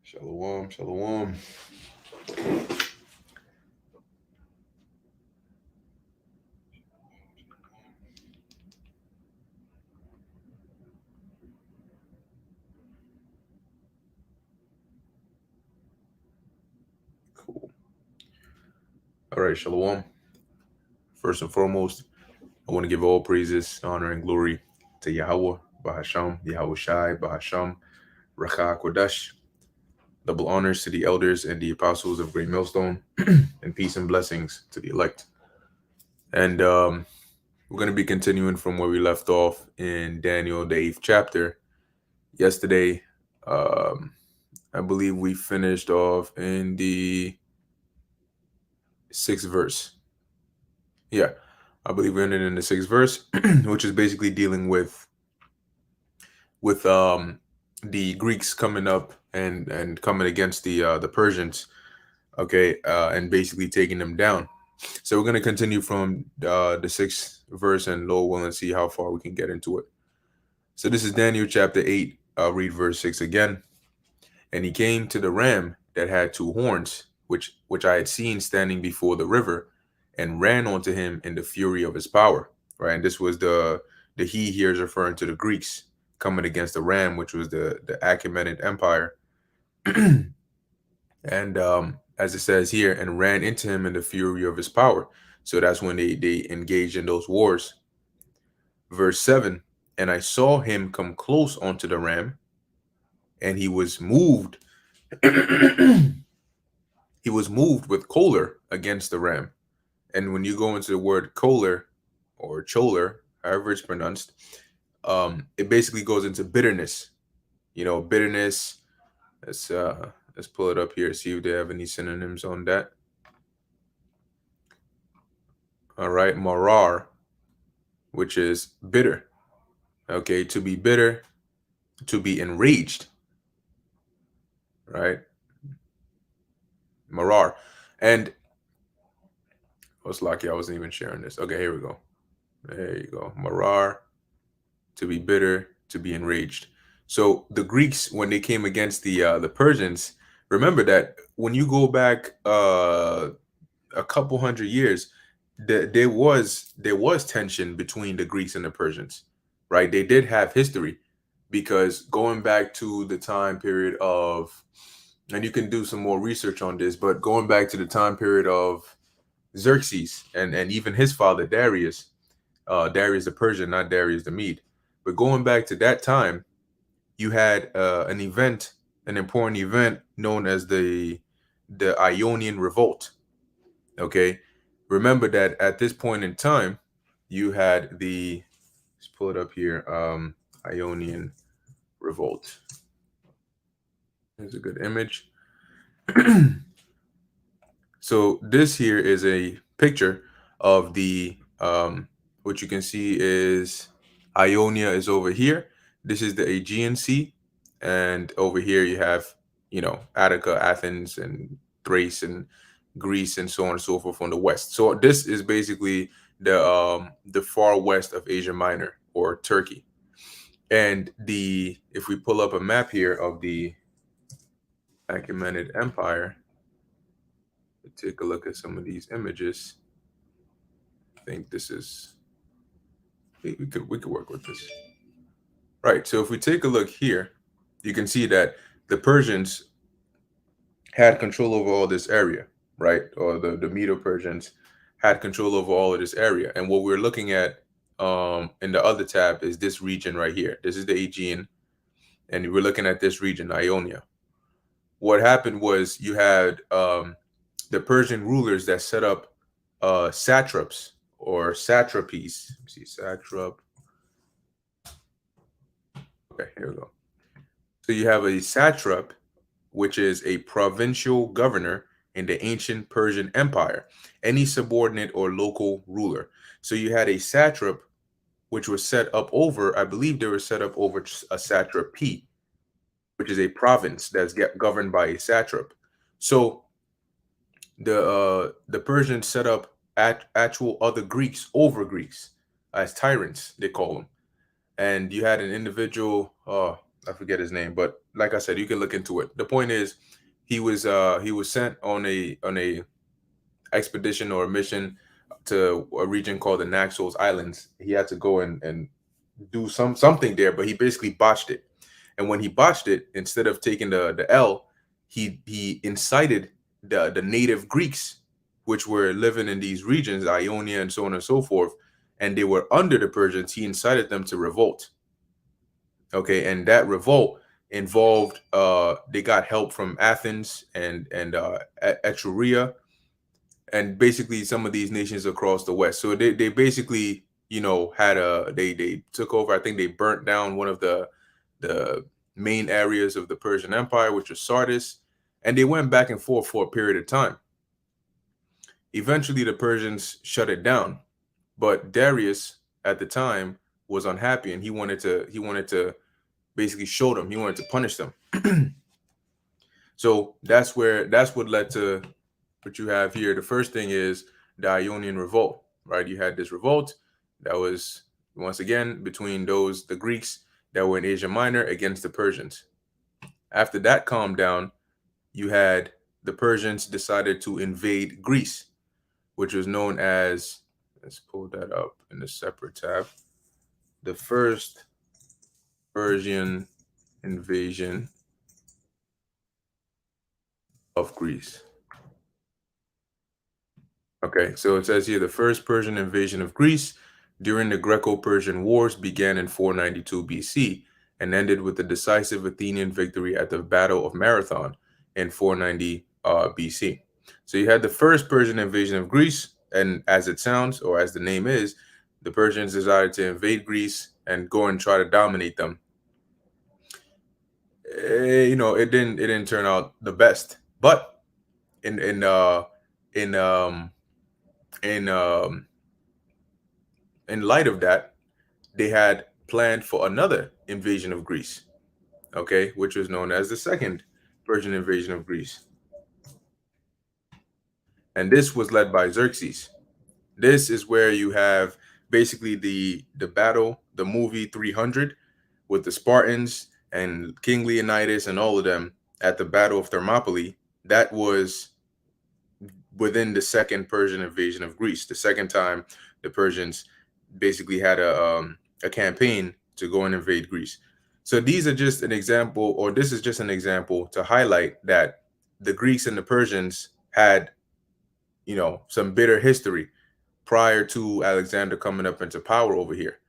Shalom, shalom. Cool. All right, shalom. First and foremost, I want to give all praises, honor, and glory to Yahweh, Bahasham, Yahweh Shai, Bahasham, Rakha Kodash. Double honors to the elders and the apostles of Great Millstone, and peace and blessings to the elect. And we're going to be continuing from where we left off in Daniel, the 8th chapter. Yesterday, I believe we finished off in the 6th verse. Yeah, I believe we ended in the 6th verse, which is basically dealing with the Greeks coming up and coming against the Persians, okay, and basically taking them down. So we're going to continue from the 6th verse, and Lord willing, see how far we can get into it. So this is Daniel chapter 8. I'll read verse 6 again. And he came to the ram that had two horns, which I had seen standing before the river, and ran onto him in the fury of his power. Right, and this was the he here is referring to the Greeks coming against the ram, which was the Achaemenid Empire. And as it says here, and ran into him in the fury of his power. So that's when they engaged in those wars. Verse 7, and I saw him come close onto the ram, and he was moved. He was moved with choler against the ram. And when you go into the word choler or choler, however it's pronounced, it basically goes into bitterness. You know, bitterness. Let's pull it up here, see if they have any synonyms on that. All right, marar, which is bitter. Okay, to be bitter, to be enraged. Right? Marar. And I was lucky I wasn't even sharing this. Okay, here we go. There you go. Marar, to be bitter, to be enraged. So the Greeks, when they came against the Persians, remember that when you go back a couple hundred years, there was tension between the Greeks and the Persians, right? They did have history, because going back to the time period of, and you can do some more research on this, but going back to the time period of Xerxes and even his father Darius, Darius the Persian, not Darius the Mede. But going back to that time, you had an important event known as the Ionian Revolt. Okay, remember that at this point in time, you had let's pull it up here, Ionian Revolt. Here's a good image. So this here is a picture of the what you can see is Ionia is over here. This is the Aegean Sea, and over here you have, Attica, Athens, and Thrace, and Greece, and so on and so forth on the west. So this is basically the far west of Asia Minor, or Turkey. And if we pull up a map here of the Achaemenid Empire, take a look at some of these images. I think this is, we could work with this. Right. So if we take a look here, you can see that the Persians had control over all this area, right? Or the Medo-Persians had control over all of this area. And what we're looking at in the other tab is this region right here. This is the Aegean, and we're looking at this region, Ionia. What happened was you had the Persian rulers that set up satraps or satrapies. Let me see, satrap. Okay, here we go. So you have a satrap, which is a provincial governor in the ancient Persian Empire, any subordinate or local ruler. So you had a satrap, which was set up over, I believe they were set up over a satrapy, which is a province that's governed by a satrap. So the Persians set up actual other Greeks over Greeks as tyrants, they call them. And you had an individual, oh, I forget his name, but like I said, you can look into it. The point is, he was sent on a expedition or a mission to a region called the Naxos Islands. He had to go and do something there, but he basically botched it. And when he botched it, instead of taking the L, he incited the native Greeks, which were living in these regions, Ionia and so on and so forth, and they were under the Persians. He incited them to revolt. Okay, and that revolt involved they got help from Athens and Etruria and basically some of these nations across the west. So they basically, had they took over. I think they burnt down one of the main areas of the Persian Empire, which was Sardis, and they went back and forth for a period of time. Eventually, the Persians shut it down, but Darius at the time was unhappy, and he wanted to basically show them. He wanted to punish them. So that's what led to what you have here. The first thing is the Ionian revolt, right? You had this revolt that was once again between the Greeks that were in Asia Minor against the Persians. After that calmed down, you had the Persians decided to invade Greece, which was known as, let's pull that up in a separate tab, the first Persian invasion of Greece. Okay, so it says here the first Persian invasion of Greece during the Greco-Persian Wars began in 492 BC and ended with the decisive Athenian victory at the Battle of Marathon in 490 BC. So you had the first Persian invasion of Greece, and as it sounds, or as the name is, the Persians decided to invade Greece and go and try to dominate them. It didn't turn out the best, but in in uh in in in light of that, they had planned for another invasion of Greece, okay, which was known as the second Persian invasion of Greece. And this was led by Xerxes. This is where you have basically the battle, the movie 300 with the Spartans and King Leonidas and all of them at the Battle of Thermopylae. That was within the second Persian invasion of Greece, the second time the Persians basically had a campaign to go and invade Greece. So these are just an example, or this is just an example to highlight that the Greeks and the Persians had, some bitter history prior to Alexander coming up into power over here.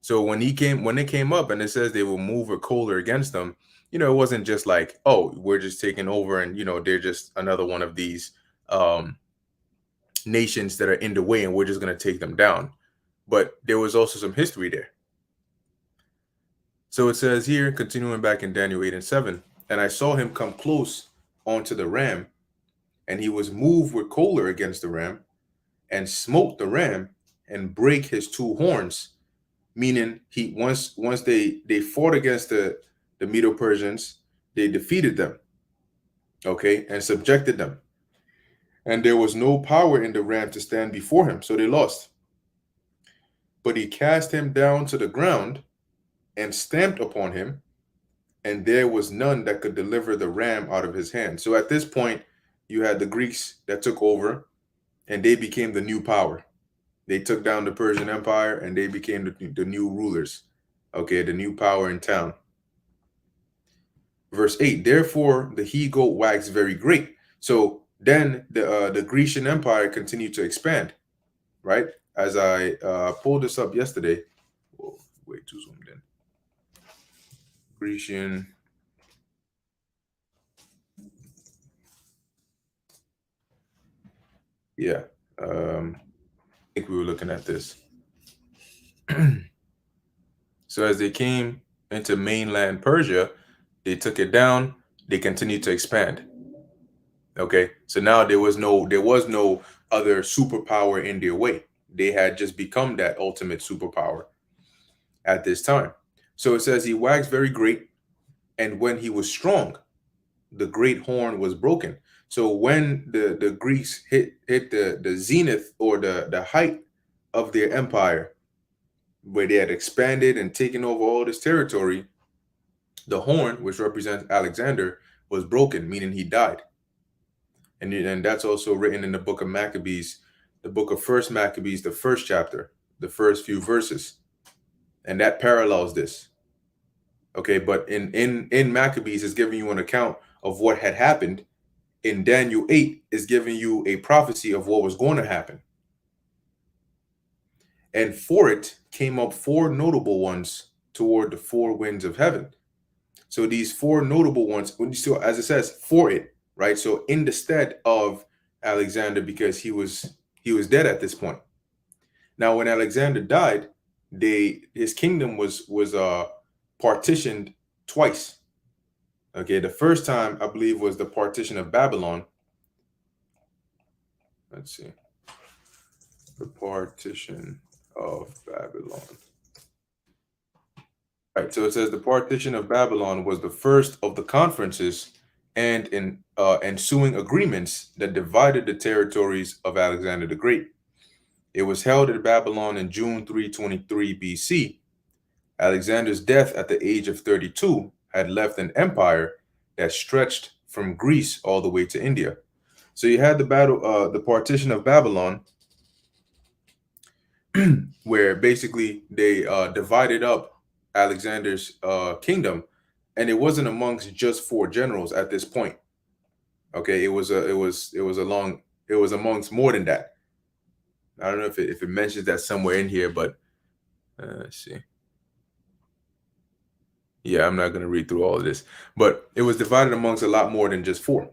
So when they came up and it says they will move a Kohler against them, it wasn't just like, oh, we're just taking over and they're just another one of these nations that are in the way and we're just going to take them down. But there was also some history there. So it says here, continuing back in Daniel 8 and 7, and I saw him come close onto the ram, and he was moved with Kohler against the ram, and smote the ram and break his two horns, meaning he once they fought against the Medo-Persians, they defeated them, okay, and subjected them. And there was no power in the ram to stand before him, so they lost. But he cast him down to the ground and stamped upon him, and there was none that could deliver the ram out of his hand. So at this point, you had the Greeks that took over, and they became the new power. They took down the Persian Empire, and they became the new rulers, okay, the new power in town. Verse 8, therefore the he-goat waxed very great. So then the Grecian Empire continued to expand, right? As I pulled this up yesterday. Whoa, way too zoomed in. Grecian. Yeah. I think we were looking at this. So as they came into mainland Persia, they took it down. They continued to expand. Okay. So now there was no other superpower in their way. They had just become that ultimate superpower at this time. So it says he waxed very great, and when he was strong, the great horn was broken. So when the Greeks hit the zenith, or the height of their empire, where they had expanded and taken over all this territory, the horn, which represents Alexander, was broken, meaning he died. And that's also written in the book of Maccabees, the book of First Maccabees, the first chapter, the first few verses, and that parallels this. Okay, but in Maccabees is giving you an account of what had happened. In Daniel 8 is giving you a prophecy of what was going to happen. And for it came up four notable ones toward the four winds of heaven. So these four notable ones, when you still, as it says, for it, right? So in the stead of Alexander, because he was dead at this point. Now, when Alexander died, his kingdom was partitioned twice. Okay, the first time I believe was the partition of Babylon. Let's see, the partition of Babylon. Right, so it says the partition of Babylon was the first of the conferences and ensuing agreements that divided the territories of Alexander the Great. It was held at Babylon in June 323 BC. Alexander's death at the age of 32 had left an empire that stretched from Greece all the way to India. So you had the partition of Babylon, where basically they divided up Alexander's kingdom, and it wasn't amongst just four generals at this point. Okay, it was amongst more than that. I don't know if it mentions that somewhere in here, but let's see. Yeah, I'm not going to read through all of this, but it was divided amongst a lot more than just four.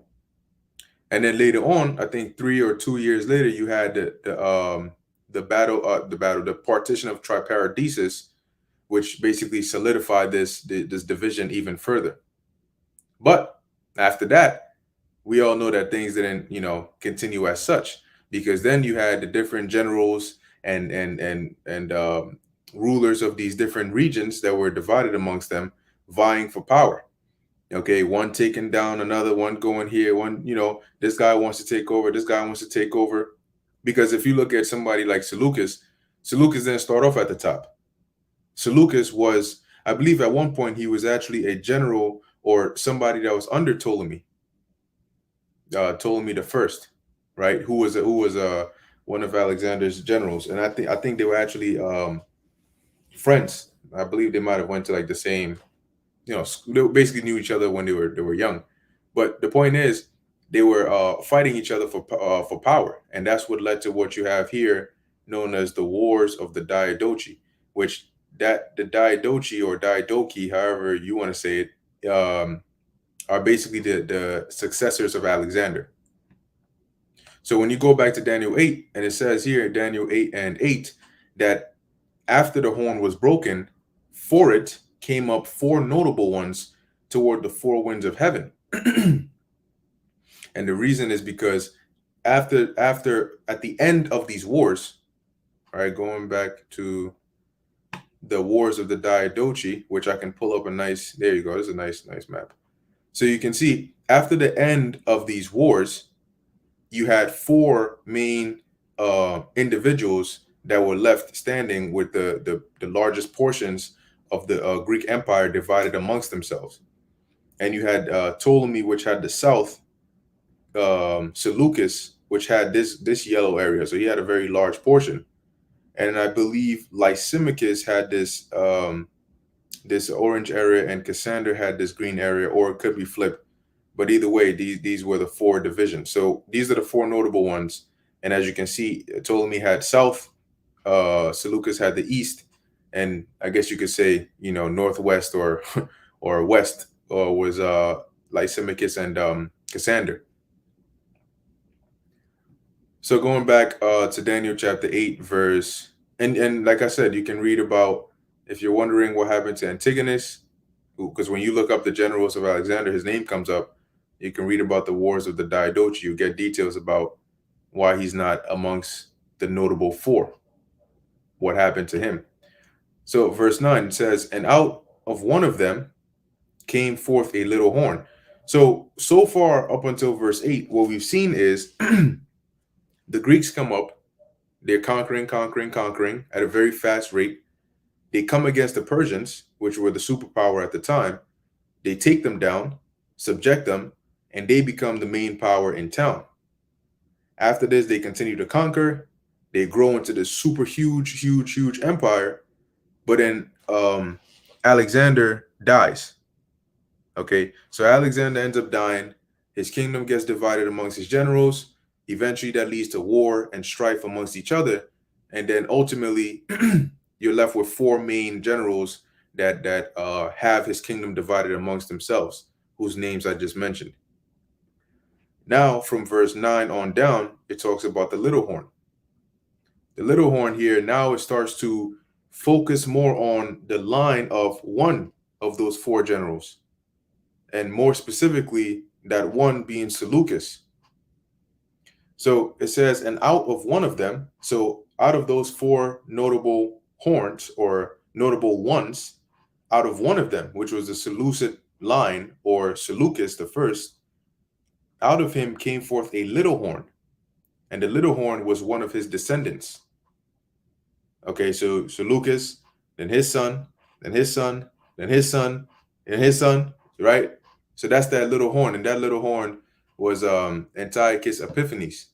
And then later on, I think 3 or 2 years later, you had the partition of Triparadissus, which basically solidified this division even further. But after that, we all know that things didn't, continue as such, because then you had the different generals and rulers of these different regions that were divided amongst them, vying for power. Okay, one taking down another, one going here, one, this guy wants to take over, this guy wants to take over. Because if you look at somebody like Seleucus didn't start off at the top. Seleucus was, I believe at one point, he was actually a general or somebody that was under Ptolemy. Ptolemy the first, right? Who was one of Alexander's generals. And I think they were actually friends. I believe they might have went to like the same, they basically knew each other when they were young. But the point is, they were fighting each other for power, and that's what led to what you have here, known as the Wars of the Diadochi, which the Diadochi or Diadochi, however you want to say it, are basically the successors of Alexander. So when you go back to Daniel 8, and it says here, Daniel 8:8, that after the horn was broken, for it came up four notable ones toward the four winds of heaven. And the reason is because at the end of these wars, all right, going back to the Wars of the Diadochi, which I can pull up there you go. This is a nice map. So you can see after the end of these wars, you had four main individuals that were left standing with the largest portions of the Greek Empire divided amongst themselves. And you had Ptolemy, which had the south, Seleucus, which had this yellow area, so he had a very large portion, and I believe Lysimachus had this orange area, and Cassander had this green area, or it could be flipped. But either way, these were the four divisions. So these are the four notable ones, and as you can see, Ptolemy had south, Seleucus had the east, and I guess you could say northwest or or west, or was Lysimachus and Cassander. So going back to Daniel chapter 8, verse, and like I said, you can read about, if you're wondering what happened to Antigonus, because when you look up the generals of Alexander, his name comes up. You can read about the Wars of the Diadochi. You get details about why he's not amongst the notable four, what happened to him. So verse 9 says, and out of one of them came forth a little horn. So far up until verse 8, what we've seen is the Greeks come up, they're conquering at a very fast rate. They come against the Persians, which were the superpower at the time. They take them down, subject them, and they become the main power in town. After this, they continue to conquer. They grow into this super huge empire. But then Alexander dies. Okay, so Alexander ends up dying. His kingdom gets divided amongst his generals. Eventually, that leads to war and strife amongst each other, and then ultimately, you're left with four main generals that have his kingdom divided amongst themselves, whose names I just mentioned. Now, from verse 9 on down, it talks about the little horn. The little horn here, now it starts to focus more on the line of one of those four generals, and more specifically, that one being Seleucus. So it says, and out of one of them, so out of those four notable horns or notable ones, out of one of them, which was the Seleucid line or Seleucus the first, out of him came forth a little horn, and the little horn was one of his descendants. Okay, so Seleucus, then his son, then his son, then his son, and his son, right? So that's that little horn, and that little horn was Antiochus Epiphanes,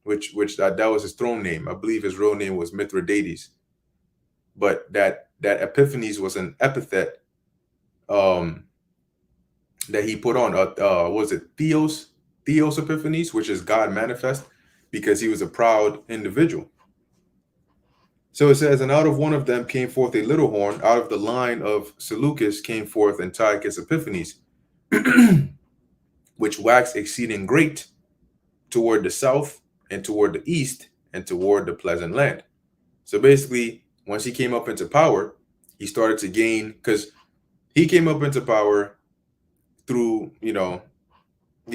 which that was his throne name. I believe his real name was Mithridates, but that Epiphanes was an epithet um that he put on. Was it Theos Epiphanes, which is God manifest, because he was a proud individual. So it says, and out of one of them came forth a little horn, out of the line of Seleucus came forth Antiochus Epiphanes, which waxed exceeding great toward the south and toward the east and toward the pleasant land. So basically, once he came up into power, he started to gain, because he came up into power through, he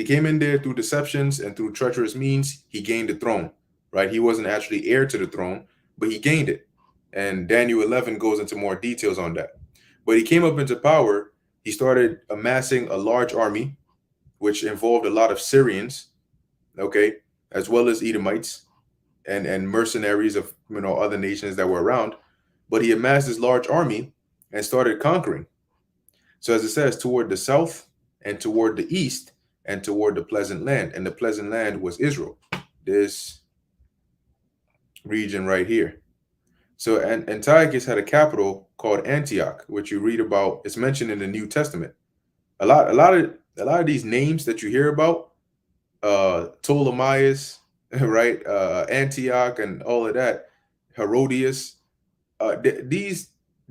came in there through deceptions and through treacherous means. He gained the throne, right? He wasn't actually heir to the throne, but he gained it. And Daniel 11 goes into more details on that. But he came up into power. He started amassing a large army, which involved a lot of Syrians, okay, as well as Edomites and mercenaries of other nations that were around. But he amassed this large army and started conquering. So as it says, toward the south and toward the east and toward the pleasant land. And the pleasant land was Israel, this region right here. So Antiochus had a capital called Antioch, which you read about. It's mentioned in the New Testament. A lot of these names that you hear about, Ptolemaeus, right? Antioch and all of that, Herodias.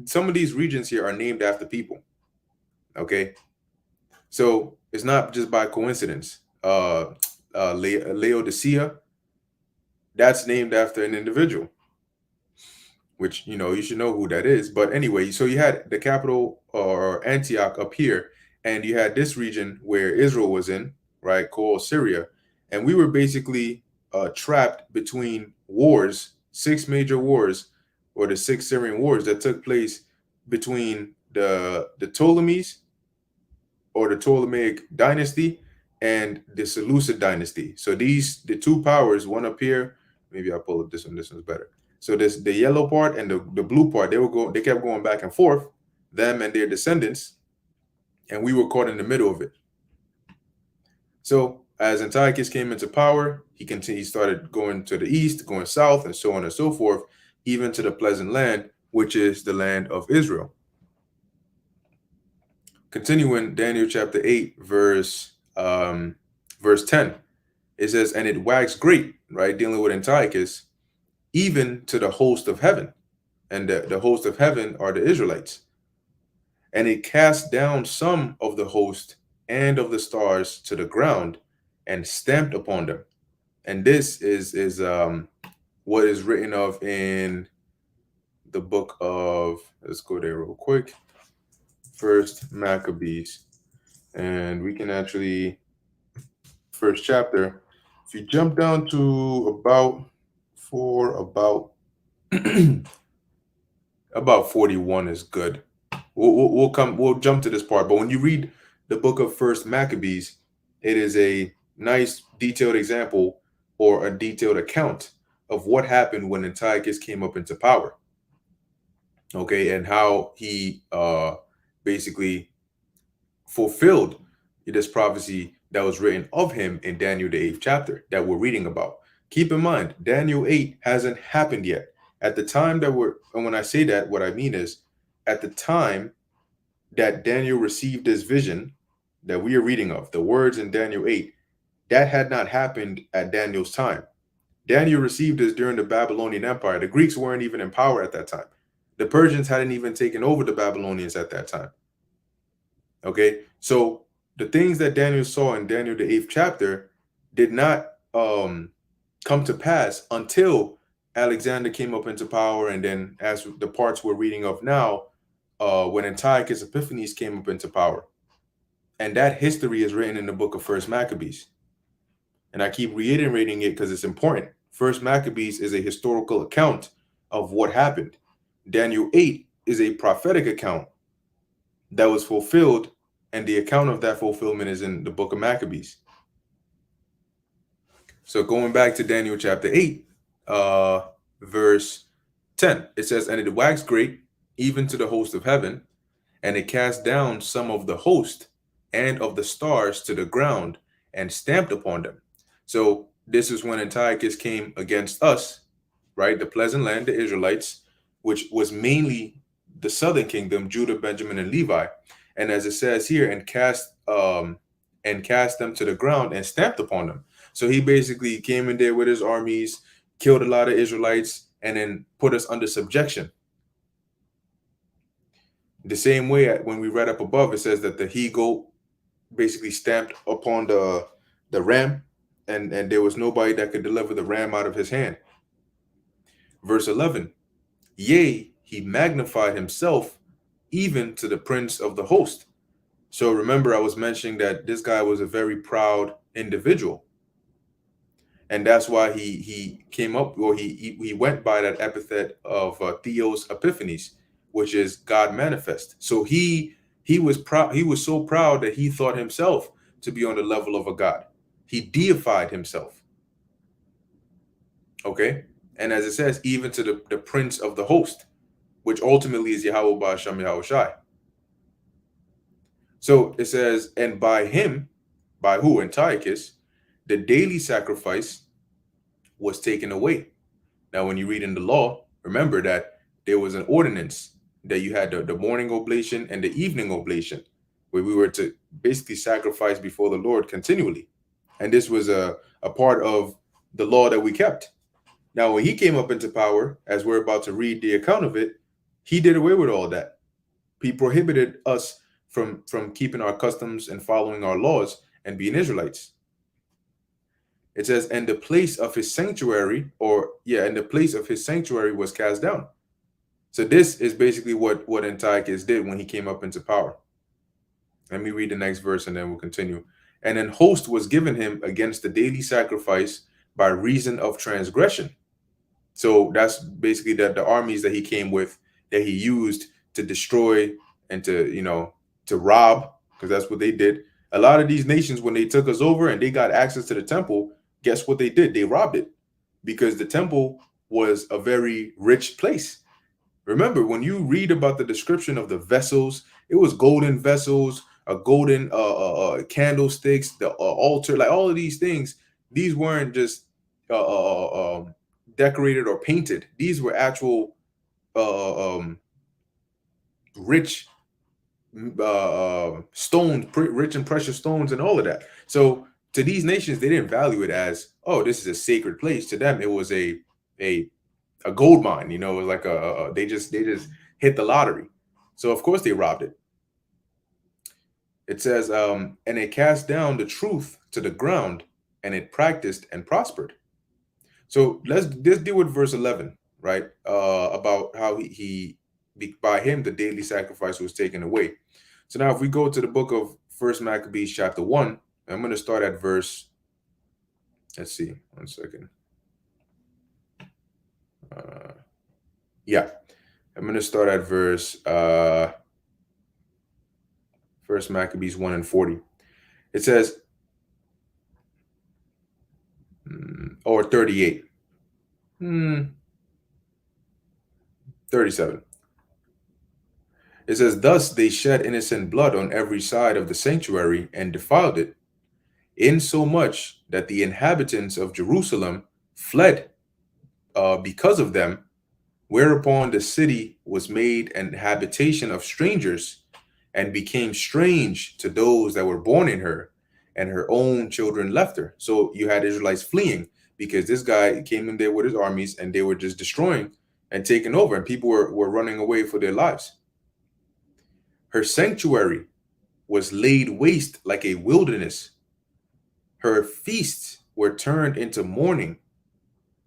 Some of these regions here are named after people. Okay, so it's not just by coincidence. Laodicea, that's named after an individual, which you should know who that is. But anyway, so you had the capital or Antioch up here, and you had this region where Israel was in, right, called Syria, and we were basically trapped between wars, six major wars, or the six Syrian wars that took place between the Ptolemies or the Ptolemaic dynasty and the Seleucid dynasty. So the two powers, one up here, maybe I'll pull up this one. This one's better. So the yellow part and the blue part, they kept going back and forth, them and their descendants, and we were caught in the middle of it. So as Antiochus came into power, he started going to the east, going south, and so on and so forth, even to the pleasant land, which is the land of Israel. Continuing Daniel chapter 8, verse 10, it says, and it waxed great, right, dealing with Antiochus, even to the host of heaven. And the host of heaven are the Israelites. And it cast down some of the host and of the stars to the ground and stamped upon them. And this is what is written of in the book of, let's go there real quick, First Maccabees. And we can actually, first chapter, if you jump down to about 41 is good. We'll jump to this part. But when you read the book of First Maccabees, it is a nice detailed example or a detailed account of what happened when Antiochus came up into power. Okay, and how he basically fulfilled this prophecy that was written of him in Daniel the 8th chapter that we're reading about. Keep in mind, Daniel 8 hasn't happened yet. At the time that and when I say that, what I mean is at the time that Daniel received this vision that we are reading of, the words in Daniel 8, that had not happened at Daniel's time. Daniel received this during the Babylonian Empire. The Greeks weren't even in power at that time. The Persians hadn't even taken over the Babylonians at that time. Okay, so the things that Daniel saw in Daniel the 8th chapter did not come to pass until Alexander came up into power, and then as the parts we're reading of now, when Antiochus Epiphanes came up into power. And that history is written in the book of First Maccabees. And I keep reiterating it because it's important. First Maccabees is a historical account of what happened. Daniel 8 is a prophetic account that was fulfilled, and the account of that fulfillment is in the book of Maccabees. So going back to Daniel chapter 8, verse 10, it says, "And it waxed great, even to the host of heaven, and it cast down some of the host and of the stars to the ground, and stamped upon them." So this is when Antiochus came against us, right? The pleasant land, the Israelites, which was mainly the southern kingdom, Judah, Benjamin, and Levi. And as it says here, and cast them to the ground and stamped upon them. So he basically came in there with his armies, killed a lot of Israelites, and then put us under subjection. The same way when we read up above, it says that the he-goat basically stamped upon the ram, and there was nobody that could deliver the ram out of his hand. Verse 11, "Yea, he magnified himself even to the prince of the host." So remember, I was mentioning that this guy was a very proud individual. And that's why he came up, or he went by that epithet of Theos Epiphanes, which is God manifest. So he was proud. He was so proud that he thought himself to be on the level of a god. He deified himself. Okay, and as it says, even to the prince of the host, which ultimately is Yahweh Ba'Shem Yahweh Shai. So it says, and by him, by who? Antiochus, the daily sacrifice was taken away. Now, when you read in the law, remember that there was an ordinance that you had the morning oblation and the evening oblation, where we were to basically sacrifice before the Lord continually. And this was a part of the law that we kept. Now, when he came up into power, as we're about to read the account of it, he did away with all that. He prohibited us from keeping our customs and following our laws and being Israelites. It says, and the place of his sanctuary, and the place of his sanctuary was cast down. So this is basically what Antiochus did when he came up into power. Let me read the next verse and then we'll continue. And an host was given him against the daily sacrifice by reason of transgression. So that's basically the armies that he came with, that he used to destroy and to rob, because that's what they did. A lot of these nations, when they took us over and they got access to the temple, guess what they did? They robbed it, because the temple was a very rich place. Remember, when you read about the description of the vessels, it was golden vessels, a golden candlesticks, the altar, like all of these things. These weren't just decorated or painted. These were actual rich stones, rich and precious stones, and all of that. So to these nations, they didn't value it as, oh, this is a sacred place. To them, it was a gold mine. It was like they just hit the lottery. So of course they robbed it. It says, and it cast down the truth to the ground, and it practiced and prospered. So let's deal with verse 11, right? About how he by him the daily sacrifice was taken away. So now if we go to the book of First Maccabees chapter 1, I'm going to start at verse, let's see, 1 second. I'm going to start at verse First Maccabees 1 and 40. It says, or 38. 37. It says, thus they shed innocent blood on every side of the sanctuary and defiled it, insomuch that the inhabitants of Jerusalem fled because of them, whereupon the city was made an habitation of strangers and became strange to those that were born in her, and her own children left her. So you had Israelites fleeing because this guy came in there with his armies and they were just destroying and taking over, and people were running away for their lives. Her sanctuary was laid waste like a wilderness. Her feasts were turned into mourning,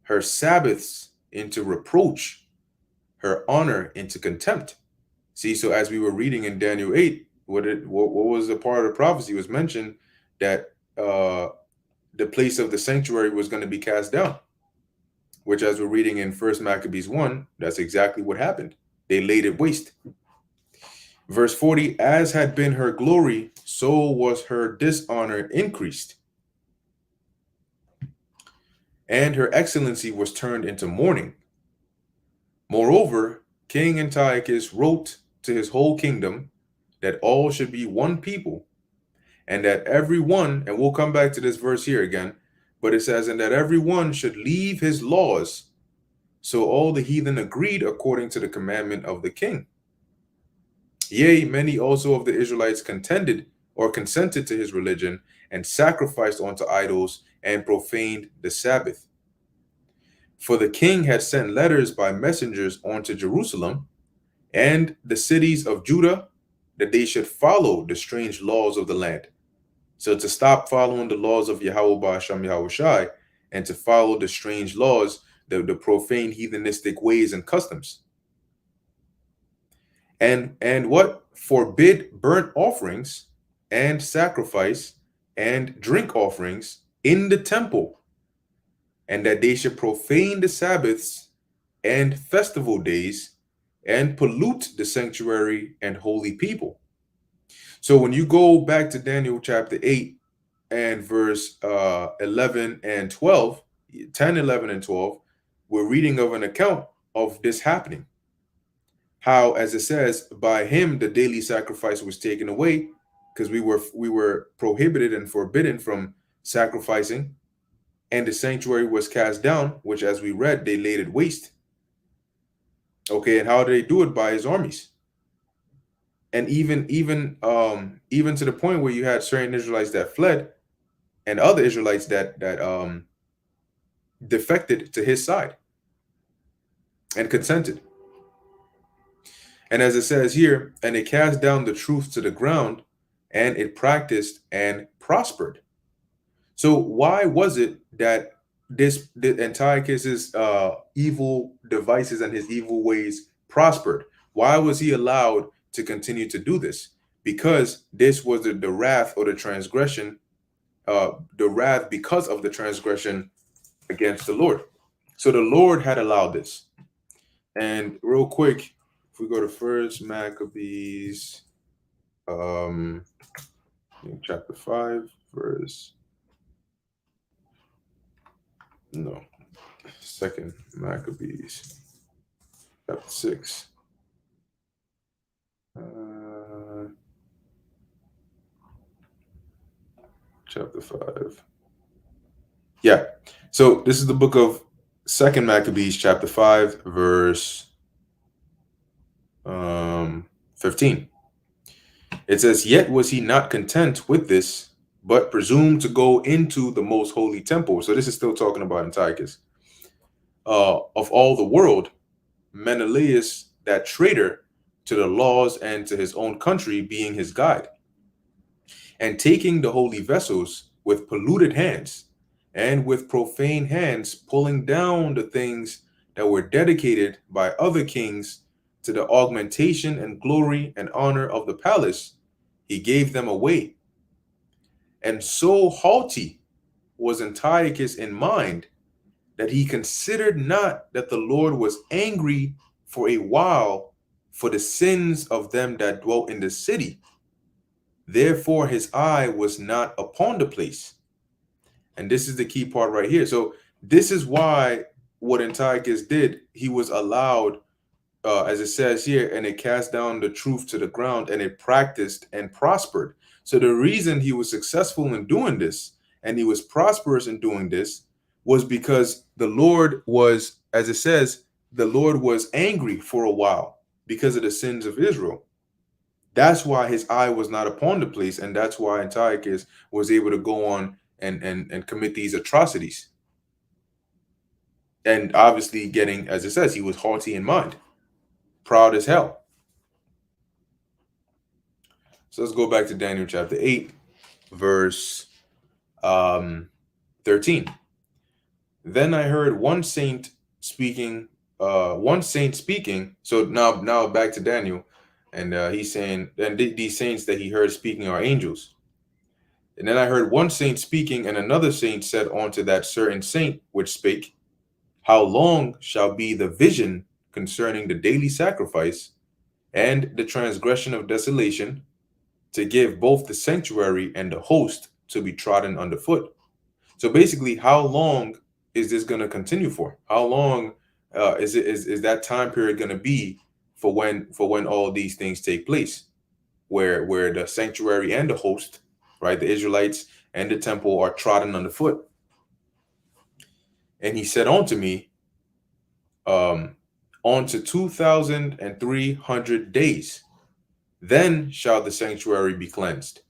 her Sabbaths into reproach, her honor into contempt. See, so as we were reading in Daniel 8, what was the part of the prophecy? It was mentioned that the place of the sanctuary was going to be cast down, which, as we're reading in First Maccabees 1, that's exactly what happened. They laid it waste. Verse 40, as had been her glory, so was her dishonor increased, and her excellency was turned into mourning. Moreover, King Antiochus wrote to his whole kingdom that all should be one people, and that every one, and we'll come back to this verse here again, but it says, and that every one should leave his laws. So all the heathen agreed according to the commandment of the king. Yea, many also of the Israelites contended or consented to his religion, and sacrificed unto idols, and profaned the Sabbath. For the king had sent letters by messengers unto Jerusalem and the cities of Judah, that they should follow the strange laws of the land. So to stop following the laws of Yahweh Ba'asham Yahushai, and to follow the strange laws, the profane heathenistic ways and customs. And what? Forbid burnt offerings and sacrifice and drink offerings in the temple, and that they should profane the Sabbaths and festival days, and pollute the sanctuary and holy people. So when you go back to Daniel chapter 8 and verse 11 and 12, 10, 11, and 12, we're reading of an account of this happening. How, as it says, by him the daily sacrifice was taken away, because we were prohibited and forbidden from sacrificing, and the sanctuary was cast down, which, as we read, they laid it waste. Okay, and how did they do it? By his armies. And even to the point where you had certain Israelites that fled, and other Israelites that defected to his side and consented. And as it says here, and it cast down the truth to the ground, and it practiced and prospered. So why was it that Antiochus's evil devices and his evil ways prospered? Why was he allowed to continue to do this? Because this was the wrath or the transgression, the wrath because of the transgression against the Lord. So the Lord had allowed this. And real quick, if we go to First Maccabees, chapter 5, verse, no, Second Maccabees, chapter 6. Chapter 5. Yeah. So this is the book of Second Maccabees, chapter 5, verse 15. It says, yet was he not content with this, but presumed to go into the most holy temple. So this is still talking about Antiochus. Of all the world, Menelaus, that traitor to the laws and to his own country, being his guide, and taking the holy vessels with polluted hands, and with profane hands pulling down the things that were dedicated by other kings to the augmentation and glory and honor of the palace, he gave them away. And so haughty was Antiochus in mind, that he considered not that the Lord was angry for a while for the sins of them that dwelt in the city. Therefore his eye was not upon the place. And this is the key part right here. So this is why what Antiochus did, he was allowed, as it says here, and it cast down the truth to the ground, and it practiced and prospered. So the reason he was successful in doing this, and he was prosperous in doing this, was because the Lord was, as it says, the Lord was angry for a while because of the sins of Israel. That's why his eye was not upon the place, and that's why Antiochus was able to go on and commit these atrocities. And obviously getting, as it says, he was haughty in mind, proud as hell. So let's go back to Daniel chapter 8, verse 13. Then I heard one saint speaking. So now back to Daniel, and he's saying, and these saints that he heard speaking are angels. And then I heard one saint speaking, and another saint said unto that certain saint which spake, how long shall be the vision concerning the daily sacrifice and the transgression of desolation, to give both the sanctuary and the host to be trodden underfoot? So basically, how long is this going to continue for? How long is that time period going to be for when all these things take place, where the sanctuary and the host, right, the Israelites and the temple are trodden underfoot? And he said unto me, on to 2,300 days, then shall the sanctuary be cleansed.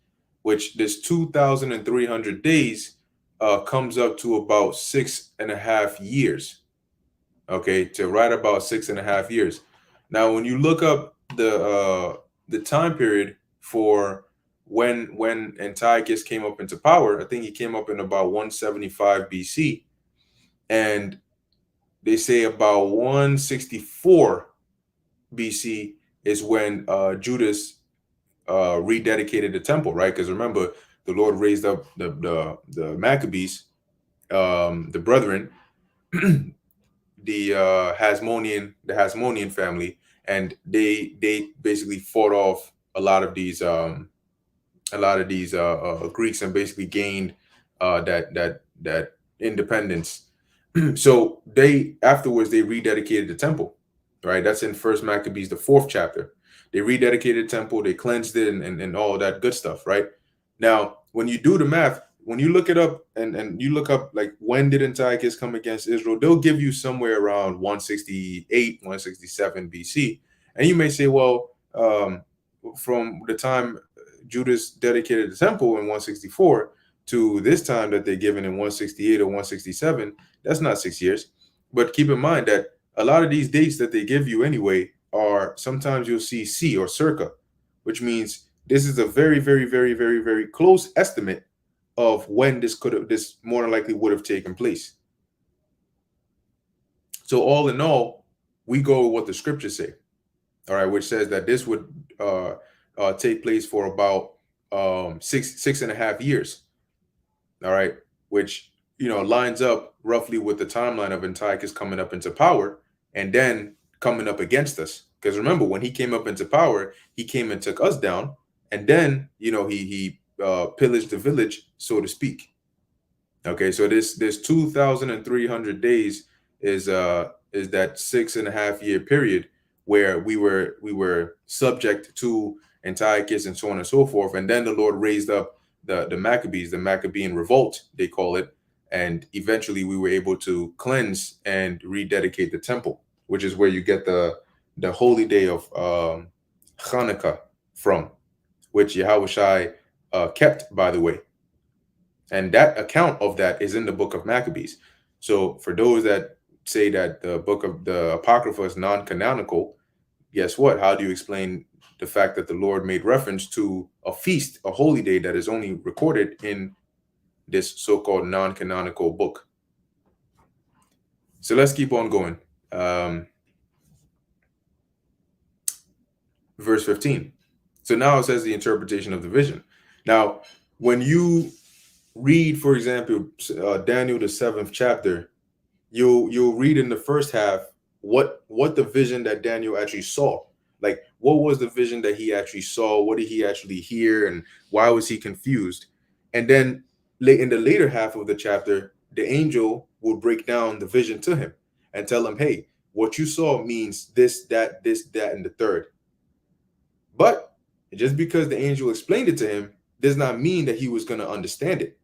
Which this 2,300 days comes up to about 6.5 years. Okay, to right about 6.5 years. Now, when you look up the time period for when Antiochus came up into power, I think he came up in about 175 BC, and they say about 164 BC is when Judas rededicated the temple, right? Because remember, the Lord raised up the Maccabees, the brethren, the Hasmonean family, and they basically fought off a lot of these Greeks, and basically gained that independence. So they afterwards they rededicated the temple, right? That's in First Maccabees, the 4th chapter. They rededicated the temple, they cleansed it, and all that good stuff, right? Now, when you do the math, when you look it up, and you look up like when did Antiochus come against Israel, they'll give you somewhere around 168, 167 BC. And you may say, well, from the time Judas dedicated the temple in 164 to this time that they're given in 168 or 167, that's not 6 years. But keep in mind that a lot of these dates that they give you anyway are, sometimes you'll see C or circa, which means this is a very, very, very, very, very close estimate of when this more than likely would have taken place. So all in all, we go with what the scriptures say, all right, which says that this would take place for about 6.5 years, all right, which lines up roughly with the timeline of Antiochus coming up into power and then coming up against us. Because remember, when he came up into power, he came and took us down, and then he pillaged the village, so to speak. Okay, so this 2,300 days is that 6.5 year period where we were subject to Antiochus and so on and so forth, and then the Lord raised up the Maccabees, the Maccabean revolt, they call it, and eventually we were able to cleanse and rededicate the temple, which is where you get the holy day of Hanukkah from, which Yahushua kept, by the way. And that account of that is in the book of Maccabees. So for those that say that the book of the Apocrypha is non-canonical, guess what? How do you explain the fact that the Lord made reference to a feast, a holy day that is only recorded in this so-called non-canonical book? So let's keep on going. Verse 15. So now it says the interpretation of the vision. Now, when you read, for example, Daniel, the 7th chapter, you'll read in the first half what the vision that Daniel actually saw. Like, what was the vision that he actually saw? What did he actually hear? And why was he confused? And then late in the later half of the chapter, the angel will break down the vision to him and tell him, hey, what you saw means this, that, and the third. But just because the angel explained it to him does not mean that he was going to understand it.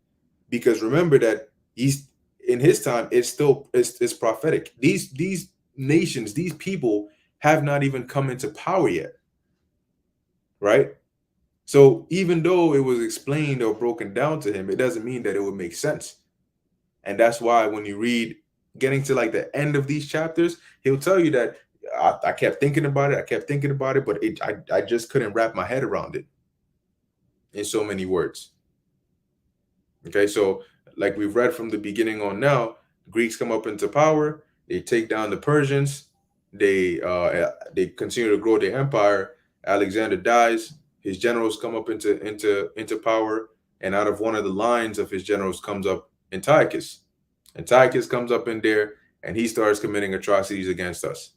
Because remember that he's in his time, it's prophetic. These nations, these people have not even come into power yet. Right? So even though it was explained or broken down to him, it doesn't mean that it would make sense. And that's why when you read getting to like the end of these chapters, he'll tell you that I kept thinking about it. I kept thinking about it, but I just couldn't wrap my head around it in so many words. Okay, so like we've read from the beginning on now, Greeks come up into power. They take down the Persians. They continue to grow their empire. Alexander dies. His generals come up into power, and out of one of the lines of his generals comes up Antiochus. Antiochus comes up in there, and he starts committing atrocities against us.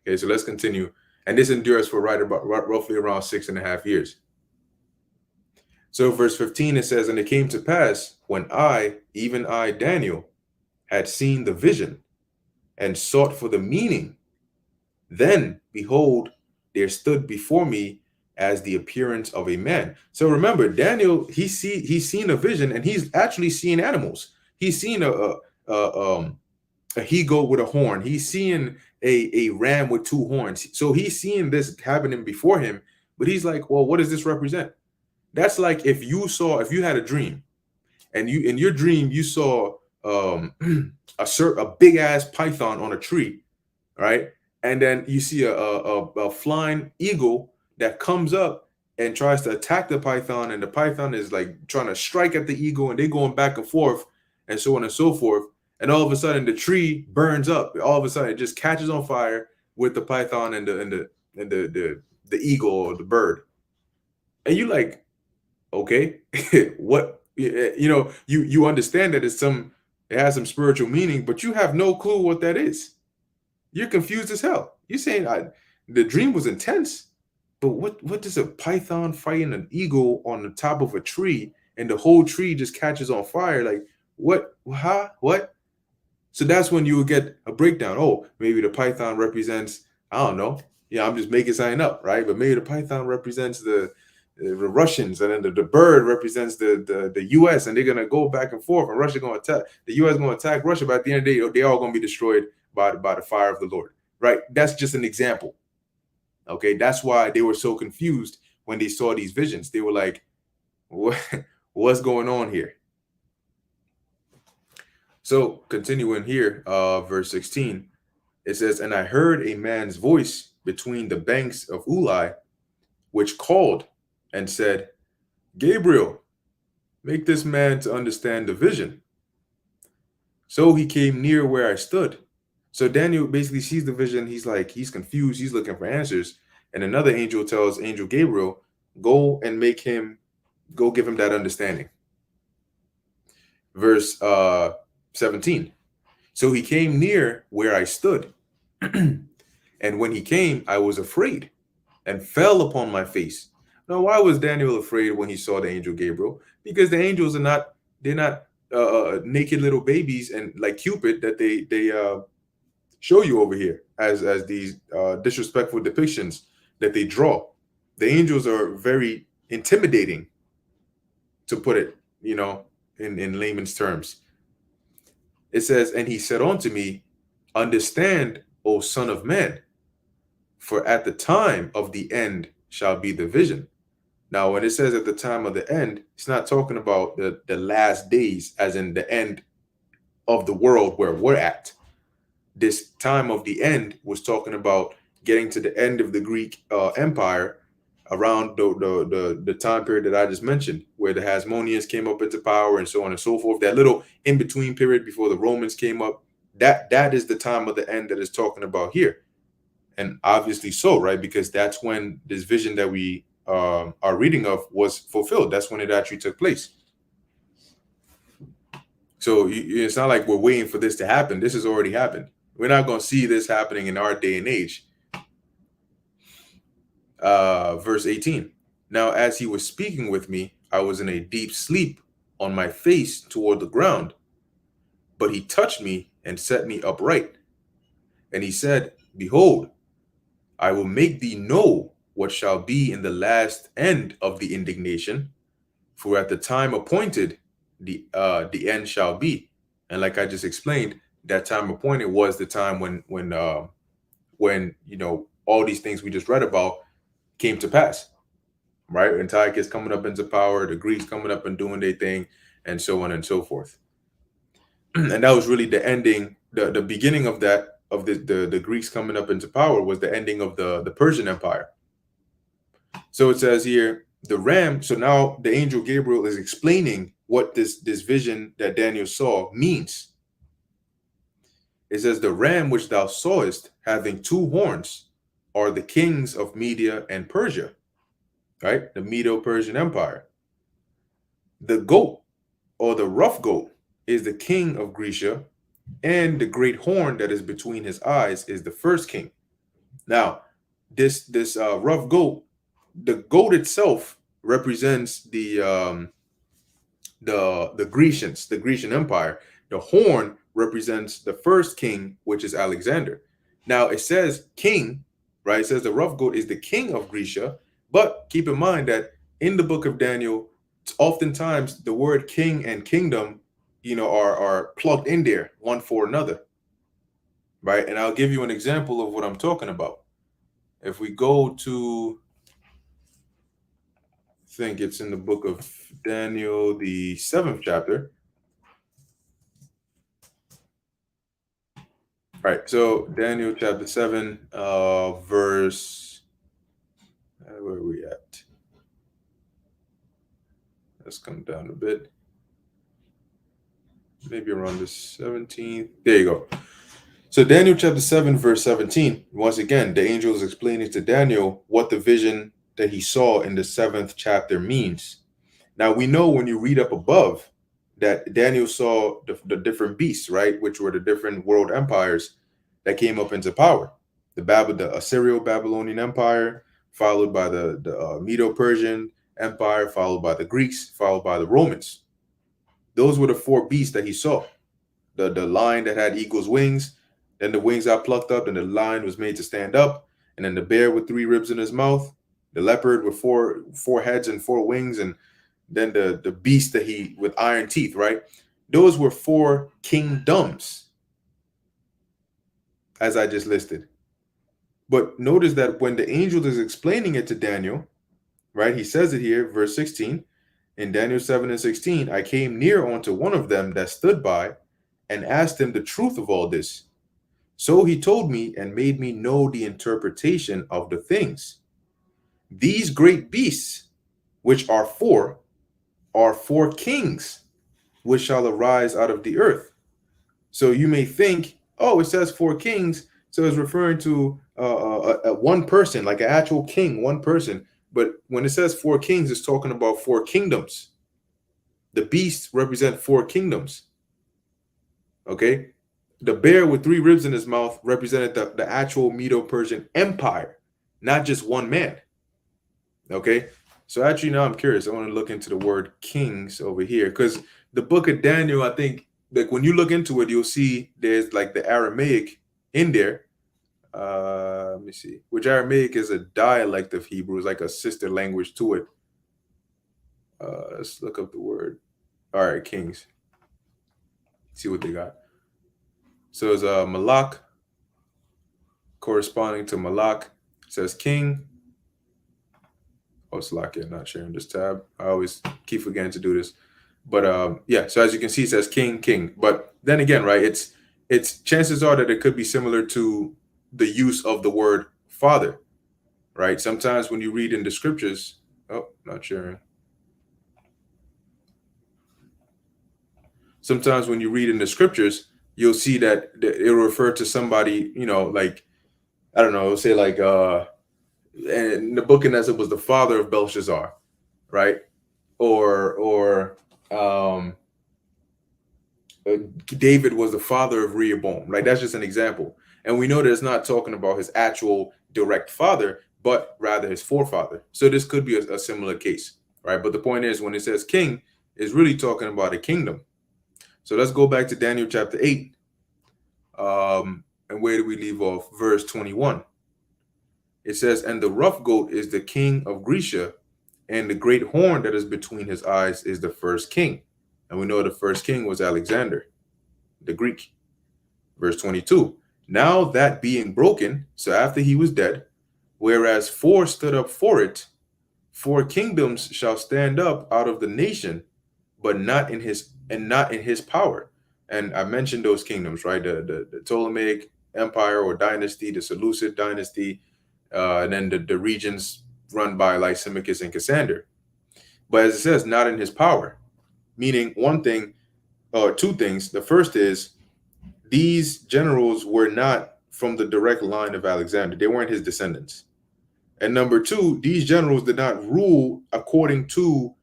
Okay, so let's continue. And this endures for roughly around 6.5 years. So verse 15, it says, and it came to pass when even I, Daniel, had seen the vision and sought for the meaning, then behold, there stood before me as the appearance of a man. So remember, Daniel, he's seen a vision, and he's actually seeing animals. He's seen a he-goat with a horn. He's seeing a ram with two horns. So he's seeing this happening before him, but he's like, well, what does this represent? That's like if you had a dream, and you in your dream you saw a big ass python on a tree, right? And then you see a flying eagle that comes up and tries to attack the python, and the python is like trying to strike at the eagle, and they're going back and forth, and so on and so forth. And all of a sudden, the tree burns up. All of a sudden, it just catches on fire with the python and the eagle or the bird. And you like, okay, what you understand that it has some spiritual meaning, but you have no clue what that is. You're confused as hell. You're saying the dream was intense, but what does a python fighting an eagle on the top of a tree, and the whole tree just catches on fire? Like, what? Huh? What? So that's when you would get a breakdown. Oh, maybe the python represents, I don't know. Yeah, I'm just making something up, right? But maybe the python represents the Russians, and then the bird represents the U.S., and they're gonna go back and forth, and Russia gonna attack the U.S. gonna attack Russia, but at the end of the day, they're all gonna be destroyed by the fire of the Lord, right? That's just an example. Okay, that's why they were so confused when they saw these visions. They were like, what's going on here? So continuing here, verse 16, it says, and I heard a man's voice between the banks of Ulai, which called and said, Gabriel, make this man to understand the vision. So he came near where I stood. So Daniel basically sees the vision. He's confused. He's looking for answers. And another angel tells Angel Gabriel, go give him that understanding. Verse 17. So he came near where I stood. And when he came, I was afraid and fell upon my face. Now, why was Daniel afraid when he saw the angel Gabriel? Because the angels they're not naked little babies and like Cupid that they show you over here as these disrespectful depictions that they draw. The angels are very intimidating, to put it, in layman's terms. It says, and he said unto me, understand, O son of man, for at the time of the end shall be the vision. Now, when it says at the time of the end, it's not talking about the last days, as in the end of the world where we're at. This time of the end was talking about getting to the end of the Greek Empire, around the time period that I just mentioned, where the Hasmoneans came up into power and so on and so forth. That little in between period before the Romans came up, that is the time of the end that is talking about here. And obviously so, right? Because that's when this vision that we are reading of was fulfilled. That's when it actually took place. So it's not like we're waiting for this to happen. This has already happened. We're not going to see this happening in our day and age. Verse 18. Now, as he was speaking with me, I was in a deep sleep on my face toward the ground, but he touched me and set me upright. And he said, Behold, I will make thee know what shall be in the last end of the indignation, for at the time appointed, the end shall be. And like I just explained, that time appointed was the time when all these things we just read about came to pass, right? Antiochus coming up into power, the Greeks coming up and doing their thing, and so on and so forth. And that was really the ending, the beginning of that, of the Greeks coming up into power, was the ending of the Persian Empire. So it says here, the ram. So now the angel Gabriel is explaining what this vision that Daniel saw means. It says, the ram which thou sawest having two horns are the kings of Media and Persia, right? The Medo-Persian Empire. The goat, or the rough goat, is the king of Grecia, and the great horn that is between his eyes is the first king. Now, this rough goat, the goat itself represents the Grecians, the Grecian Empire. The horn represents the first king, which is Alexander. Now it says king, right? It says the rough goat is the king of Grecia, but keep in mind that in the book of Daniel, oftentimes the word king and kingdom, are plugged in there one for another, right? And I'll give you an example of what I'm talking about. If we go to, I think it's in the book of Daniel, the 7th chapter. Right. So Daniel chapter 7, verse, where are we at? Let's come down a bit. Maybe around the 17th. There you go. So Daniel chapter 7, verse 17. Once again, the angel is explaining to Daniel what the vision that he saw in the 7th chapter means. Now we know when you read up above that Daniel saw the different beasts, right? Which were the different world empires that came up into power. The Assyrio-Babylonian Empire, followed by the Medo-Persian Empire, followed by the Greeks, followed by the Romans. Those were the four beasts that he saw. The lion that had eagle's wings, then the wings got plucked up, and the lion was made to stand up, and then the bear with 3 ribs in his mouth, the leopard with four heads and 4 wings, and then the beast that he with iron teeth, right? Those were 4 kingdoms, as I just listed. But notice that when the angel is explaining it to Daniel, right, he says it here, verse 16, in Daniel 7 and 16, I came near unto one of them that stood by and asked him the truth of all this. So he told me and made me know the interpretation of the things. These great beasts, which are 4 kings, which shall arise out of the earth. So you may think, oh, it says 4 kings, so it's referring to one person, like an actual king, one person. But when it says 4 kings, it's talking about 4 kingdoms. The beasts represent 4 kingdoms. Okay, the bear with 3 ribs in his mouth represented the actual Medo-Persian Empire, not just one man. Okay, so actually now I'm curious. I want to look into the word kings over here, because the book of Daniel, I think, like when you look into it, you'll see there's like the Aramaic in there. Let me see. Which Aramaic is a dialect of Hebrew, is like a sister language to it. Let's look up the word. All right, kings. See what they got. So it's Malak, corresponding to Malak. It says king. Oh, Slovakia, not sharing this tab. I always keep forgetting to do this. But yeah, so as you can see, it says king, king. But then again, right, it's chances are that it could be similar to the use of the word father, right? Sometimes when you read in the scriptures, oh, not sharing. Sometimes when you read in the scriptures, you'll see that it'll refer to somebody, like, I don't know, it'll say like, and Nebuchadnezzar was the father of Belshazzar, right? Or David was the father of Rehoboam. Like, that's just an example. And we know that it's not talking about his actual direct father, but rather his forefather. So this could be a similar case, right? But the point is, when it says king, it's really talking about a kingdom. So let's go back to Daniel chapter 8. And where do we leave off? Verse 21. It says, and the rough goat is the king of Grecia, and the great horn that is between his eyes is the first king. And we know the first king was Alexander, the Greek. Verse 22. Now that being broken, so after he was dead, whereas four stood up for it, four kingdoms shall stand up out of the nation, but not in his power. And I mentioned those kingdoms, right? The Ptolemaic Empire or dynasty, the Seleucid dynasty, and then the regions run by Lysimachus and Cassander. But as it says, not in his power, meaning one thing or two things. The first is these generals were not from the direct line of Alexander. They weren't his descendants. And number two, these generals did not rule according to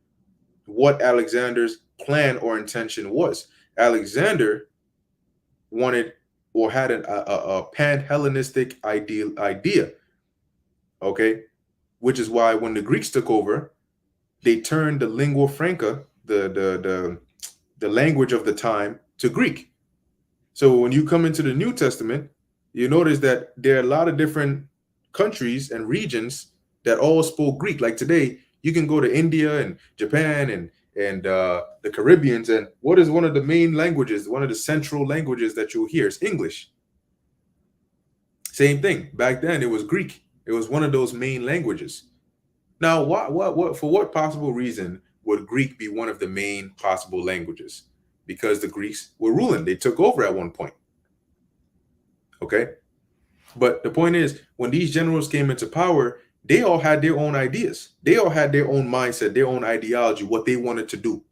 what Alexander's plan or intention was. Alexander wanted or had a pan-Hellenistic idea, okay? Which is why when the Greeks took over, they turned the lingua franca, the language of the time, to Greek. So when you come into the New Testament, you notice that there are a lot of different countries and regions that all spoke Greek. Like today, you can go to India and Japan and the Caribbeans, and what is one of the main languages, one of the central languages that you'll hear is English. Same thing. Back then, it was Greek. It was one of those main languages. Now, what for what possible reason would Greek be one of the main possible languages? Because the Greeks were ruling. They took over at one point. Okay? But the point is, when these generals came into power, they all had their own ideas. They all had their own mindset, their own ideology, what they wanted to do.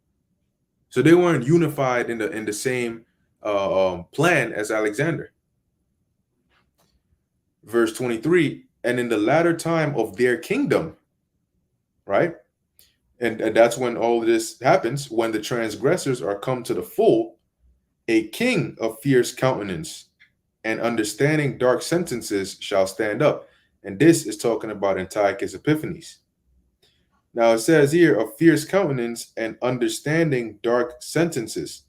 So they weren't unified in the same plan as Alexander. Verse 23, and in the latter time of their kingdom, right? And that's when all of this happens, when the transgressors are come to the full, a king of fierce countenance and understanding dark sentences shall stand up. And this is talking about Antiochus Epiphanes. Now it says here, of fierce countenance and understanding dark sentences.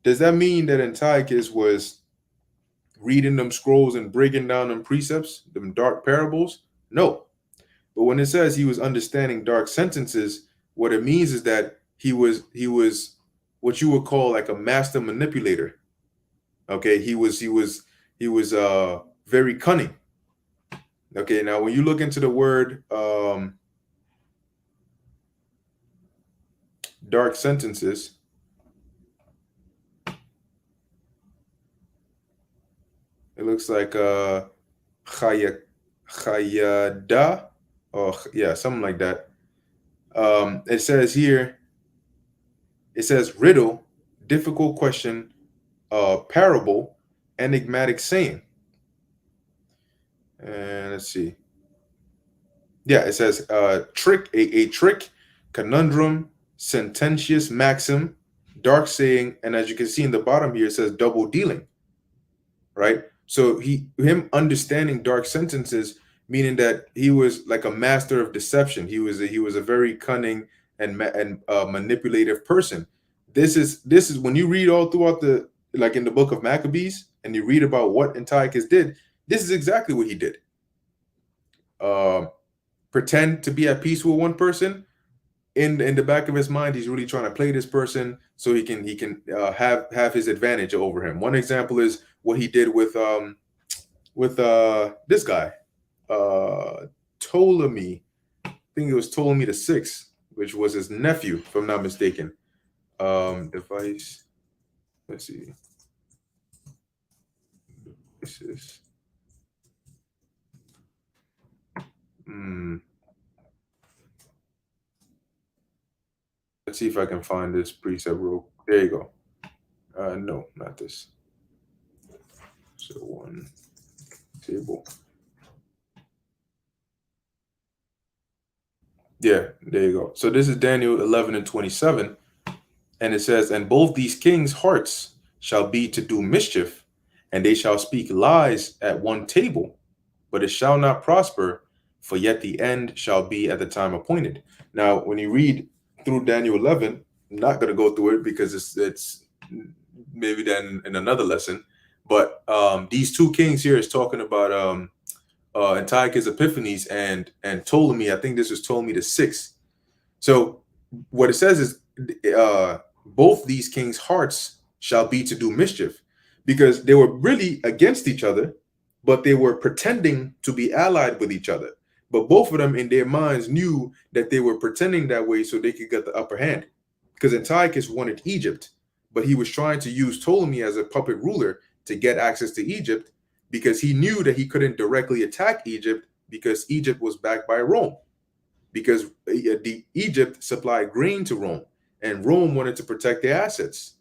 Does that mean that Antiochus was reading them scrolls and breaking down them precepts, them dark parables? No. But when it says he was understanding dark sentences, what it means is that he was what you would call like a master manipulator. Okay, he was very cunning. Okay, now when you look into the word dark sentences, it looks like chayada, or yeah, something like that. It says here, it says riddle, difficult question, parable, enigmatic saying. And let's see. Yeah, it says trick, a trick, conundrum, sententious maxim, dark saying, and as you can see in the bottom here, it says double dealing. Right? So him understanding dark sentences, meaning that he was like a master of deception. He was a very cunning and manipulative person. This is when you read all throughout like in the book of Maccabees and you read about what Antiochus did. This is exactly what he did. Pretend to be at peace with one person. In the back of his mind, he's really trying to play this person so he can have his advantage over him. One example is what he did with this guy, Ptolemy. I think it was Ptolemy the Sixth, which was his nephew, if I'm not mistaken. Device. Let's see. This is. Let's see if I can find this precept real. There you go. No, not this. So one table. Yeah, there you go. So this is Daniel 11 and 27. And it says, and both these kings' hearts shall be to do mischief, and they shall speak lies at one table, but it shall not prosper, for yet the end shall be at the time appointed. Now, when you read through Daniel 11, I'm not going to go through it because it's maybe then in another lesson. But these two kings here is talking about Antiochus Epiphanes and Ptolemy. I think this was Ptolemy the sixth. So what it says is both these kings' hearts shall be to do mischief, because they were really against each other, but they were pretending to be allied with each other. But both of them in their minds knew that they were pretending that way so they could get the upper hand. Because Antiochus wanted Egypt, but he was trying to use Ptolemy as a puppet ruler to get access to Egypt, because he knew that he couldn't directly attack Egypt because Egypt was backed by Rome, because the Egypt supplied grain to Rome, and Rome wanted to protect their assets.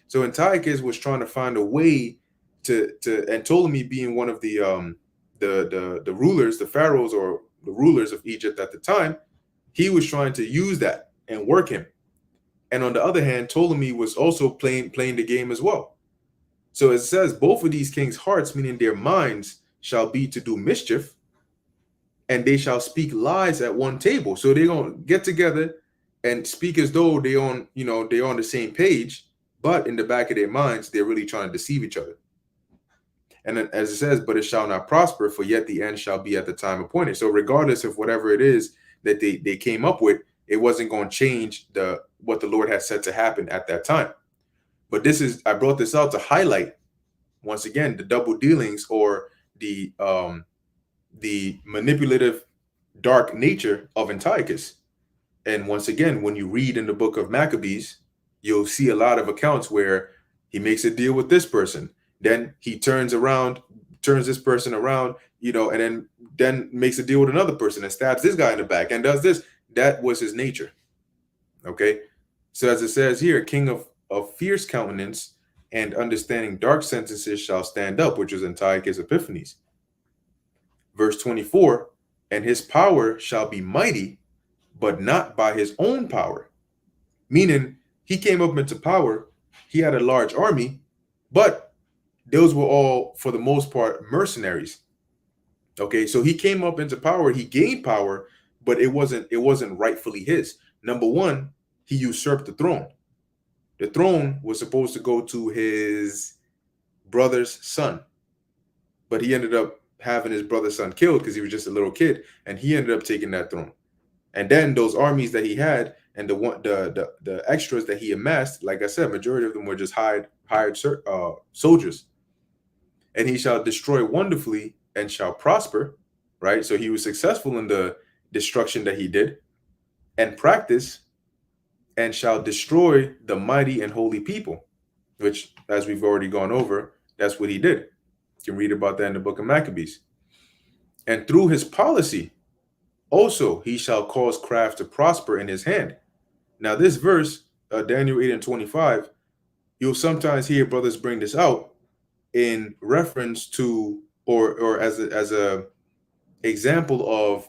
So Antiochus was trying to find a way to and Ptolemy being one of the rulers, the pharaohs or the rulers of Egypt at the time, he was trying to use that and work him. And on the other hand, Ptolemy was also playing the game as well. So it says both of these kings' hearts, meaning their minds, shall be to do mischief, and they shall speak lies at one table. So they're gonna get together and speak as though they're on the same page, but in the back of their minds, they're really trying to deceive each other. And then, as it says, but it shall not prosper, for yet the end shall be at the time appointed. So regardless of whatever it is that they came up with, it wasn't going to change what the Lord had said to happen at that time. But I brought this out to highlight once again the double dealings, or the manipulative, dark nature of Antiochus. And once again, when you read in the book of Maccabees, you'll see a lot of accounts where he makes a deal with this person, then he turns this person around, and then makes a deal with another person and stabs this guy in the back and does this. That was his nature. Okay, so as it says here, king of fierce countenance and understanding dark sentences shall stand up, which is Antiochus Epiphanes. Verse 24, and his power shall be mighty, but not by his own power. Meaning, he came up into power, he had a large army, but those were all, for the most part, mercenaries. Okay, so he came up into power, he gained power, but it wasn't rightfully his. Number one, he usurped the throne. The throne was supposed to go to his brother's son, but he ended up having his brother's son killed because he was just a little kid, and he ended up taking that throne. And then those armies that he had and the extras that he amassed, like I said, majority of them were just hired soldiers. And he shall destroy wonderfully and shall prosper, right? So he was successful in the destruction that he did, and practice, and shall destroy the mighty and holy people, which, as we've already gone over, that's what he did. You can read about that in the book of Maccabees. And through his policy, also he shall cause craft to prosper in his hand. Now this verse, Daniel 8 and 25, you'll sometimes hear brothers bring this out in reference to, or as a example of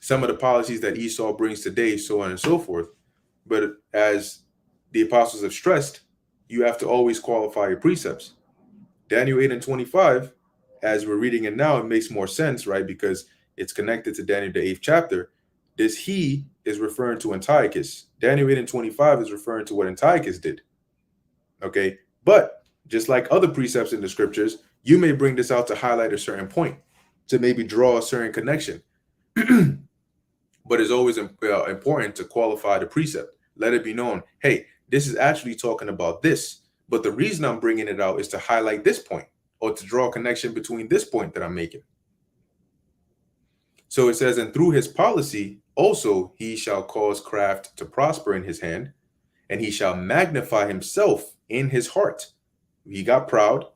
some of the policies that Esau brings today, so on and so forth. But as the apostles have stressed, you have to always qualify your precepts. Daniel 8 and 25, as we're reading it now, it makes more sense, right? Because it's connected to Daniel, the 8th chapter. This he is referring to Antiochus. Daniel 8 and 25 is referring to what Antiochus did. Okay, but just like other precepts in the scriptures, you may bring this out to highlight a certain point, to maybe draw a certain connection. But it's always important to qualify the precept. Let it be known, hey, this is actually talking about this. But the reason I'm bringing it out is to highlight this point, or to draw a connection between this point that I'm making. So it says, and through his policy, also he shall cause craft to prosper in his hand, and he shall magnify himself in his heart. He got proud.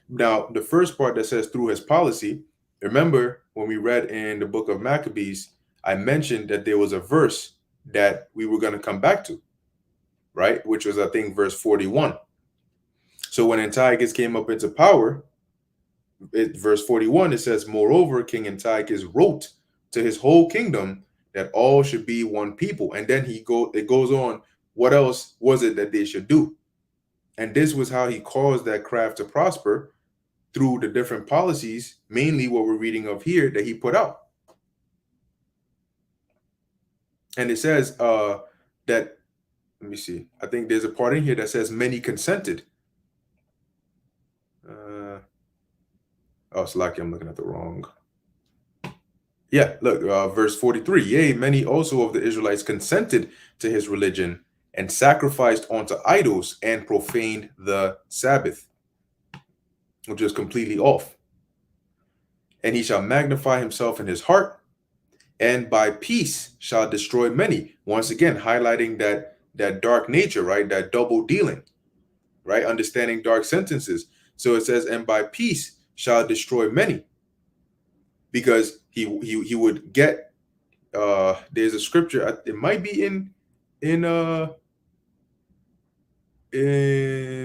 Now, the first part that says through his policy, remember when we read in the book of Maccabees, I mentioned that there was a verse that we were going to come back to, right? Which was, I think, verse 41. So when Antiochus came up into power, verse 41, it says, moreover, King Antiochus wrote to his whole kingdom that all should be one people. And then it goes on, what else was it that they should do? And this was how he caused that craft to prosper, through the different policies, mainly what we're reading of here, that he put out. And it says that, let me see, I think there's a part in here that says many consented. Oh, it's lucky I'm looking at the wrong. Yeah, look, verse 43. Yea, many also of the Israelites consented to his religion and sacrificed unto idols and profaned the Sabbath, which is completely off. And he shall magnify himself in his heart, and by peace shall destroy many. Once again, highlighting that dark nature, right? That double dealing, right? Understanding dark sentences. So it says, and by peace shall destroy many, because he would get. There's a scripture. It might be in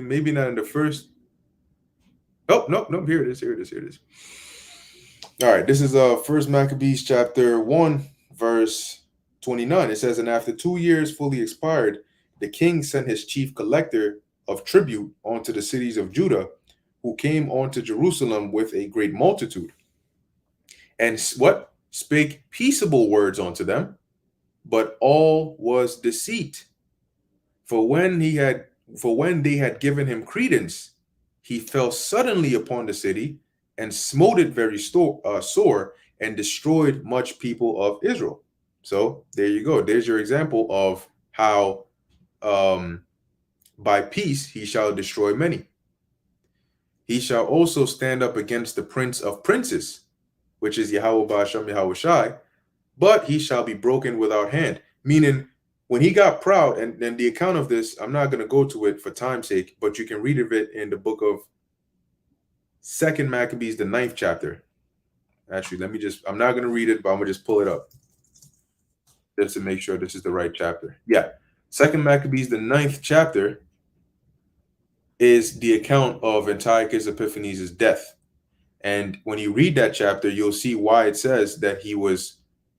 maybe not in the first. Oh, nope, nope. Here it is. Here it is. Here it is. All right, this is First Maccabees chapter 1, verse 29. It says, and after 2 years fully expired, the king sent his chief collector of tribute unto the cities of Judah, who came unto Jerusalem with a great multitude, and what spake peaceable words unto them, but all was deceit. For when they had given him credence, he fell suddenly upon the city and smote it very sore, and destroyed much people of Israel. So there you go. There's your example of how by peace he shall destroy many. He shall also stand up against the prince of princes, which is Yahweh Ba'ashem Yahweh Shai, but he shall be broken without hand. Meaning, when he got proud, and the account of this, I'm not going to go to it for time's sake, but you can read of it in the book of Second Maccabees, the 9th chapter. Actually, I'm not going to read it, but I'm going to just pull it up just to make sure this is the right chapter. Yeah. Second Maccabees, the 9th chapter, is the account of Antiochus Epiphanes' death. And when you read that chapter, you'll see why it says that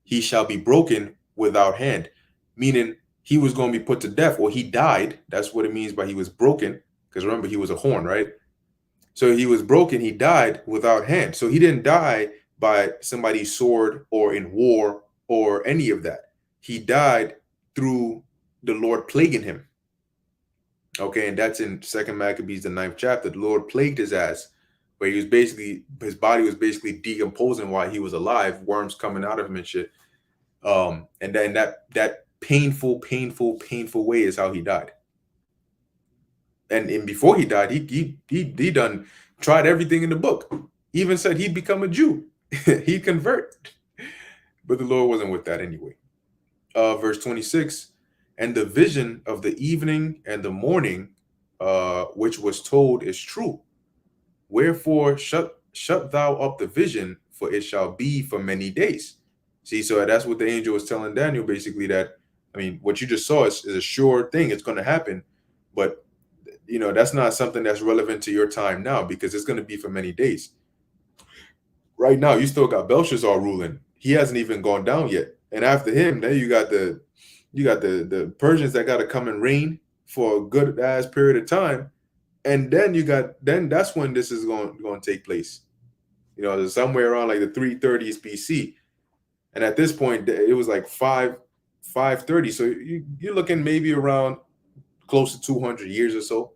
he shall be broken without hand, meaning he was going to be put to death, or he died. That's what it means by he was broken, because remember, he was a horn, right? So he was broken, he died without hand. So he didn't die by somebody's sword or in war or any of that. He died through the Lord plaguing him. Okay, and that's in Second Maccabees, the 9th chapter. The Lord plagued his ass, where his body was basically decomposing while he was alive, worms coming out of him and shit. And then that painful way is how he died. And before he died, he done tried everything in the book. He even said he'd become a Jew, he'd convert, but the Lord wasn't with that anyway. Verse 26, and the vision of the evening and the morning, which was told, is true. Wherefore shut thou up the vision, for it shall be for many days. See, so that's what the angel was telling Daniel, basically, that, I mean, what you just saw is a sure thing. It's going to happen. But, that's not something that's relevant to your time now, because it's going to be for many days. Right now, you still got Belshazzar ruling. He hasn't even gone down yet. And after him, then you got the Persians that got to come and reign for a good ass period of time. And then that's when this is going to take place. Somewhere around like the 330s BC. And at this point, it was like 530. So you're looking maybe around close to 200 years or so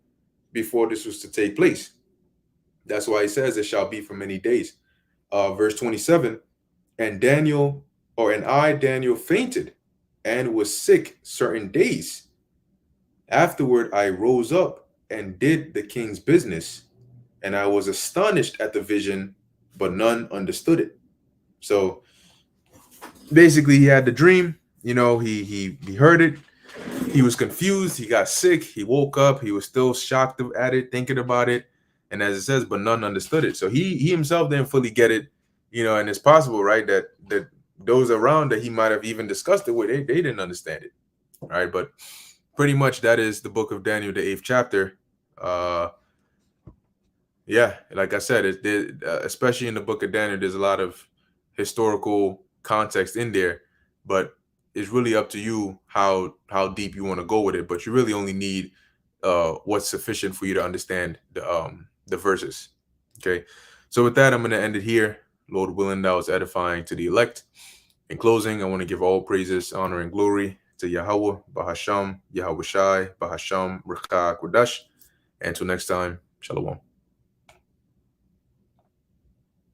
before this was to take place. That's why it says it shall be for many days. Verse 27, and I, Daniel, fainted and was sick certain days. Afterward, I rose up and did the king's business, and I was astonished at the vision, but none understood it. So basically, he had the dream. He heard it. He was confused. He got sick. He woke up. He was still shocked at it, thinking about it. And as it says, but none understood it. So he himself didn't fully get it. And it's possible, right, that those around that he might have even discussed it with, they didn't understand it. All right, but pretty much that is the book of Daniel, the 8th chapter. Yeah, like I said, especially in the book of Daniel, there's a lot of historical context in there, but it's really up to you how deep you want to go with it. But you really only need what's sufficient for you to understand the verses. Okay, so with that, I'm going to end it here. Lord willing, that was edifying to the elect. In closing, I want to give all praises, honor, and glory to Yahweh, Bahasham, Yahweh Shai, Bahasham, Rechak, Kodash. And until next time, Shalom.